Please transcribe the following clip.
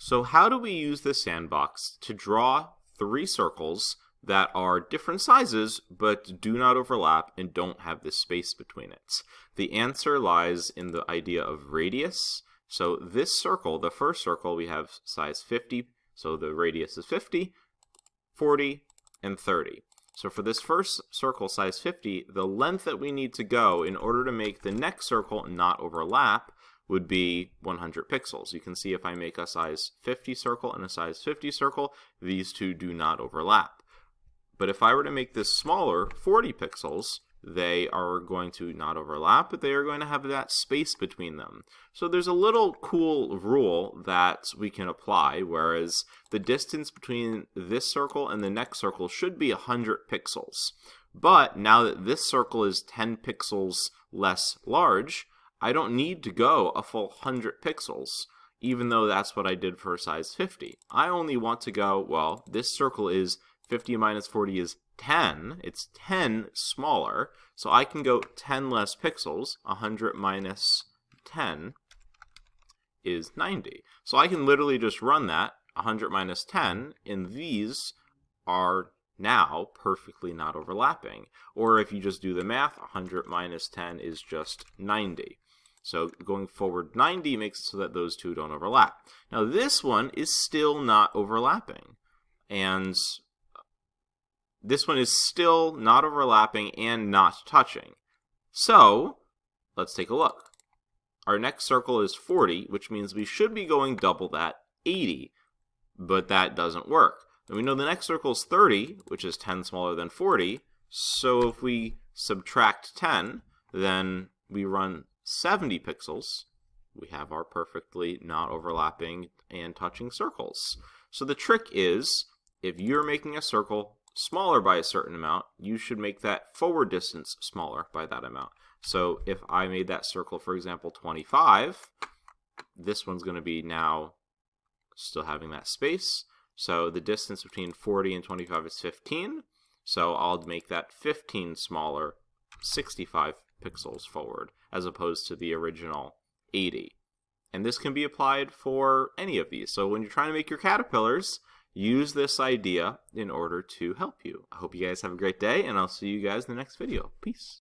So how do we use the sandbox to draw 3 circles that are different sizes but do not overlap and don't have this space between it? The answer lies in the idea of radius. So this circle, the first circle, we have size 50, so the radius is 50, 40, and 30. So for this first circle, size 50, the length that we need to go in order to make the next circle not overlap would be 100 pixels. You can see if I make a size 50 circle and a size 50 circle, these two do not overlap. But if I were to make this smaller, 40 pixels, they are going to not overlap, but they are going to have that space between them. So there's a little cool rule that we can apply, whereas the distance between this circle and the next circle should be 100 pixels. But now that this circle is 10 pixels less large, I don't need to go a full 100 pixels, even though that's what I did for size 50. I only want to go, well, this circle is 50 minus 40 is 10. It's 10 smaller, so I can go 10 less pixels. 100 minus 10 is 90. So I can literally just run that, 100 minus 10, and these are now perfectly not overlapping. Or if you just do the math, 100 minus 10 is just 90. So going forward, 90 makes it so that those two don't overlap. Now this one is still not overlapping. And this one is still not overlapping and not touching. So let's take a look. Our next circle is 40, which means we should be going double that, 80. But that doesn't work. And we know the next circle is 30, which is 10 smaller than 40. So if we subtract 10, then we run 70 pixels. We have our perfectly not overlapping and touching circles. So the trick is, if you're making a circle smaller by a certain amount, you should make that forward distance smaller by that amount. So if I made that circle, for example, 25, this one's going to be now still having that space. So the distance between 40 and 25 is 15. So I'll make that 15 smaller, 65 pixels forward, as opposed to the original 80. And this can be applied for any of these. So when you're trying to make your caterpillars, use this idea in order to help you. I hope you guys have a great day, and I'll see you guys in the next video. Peace.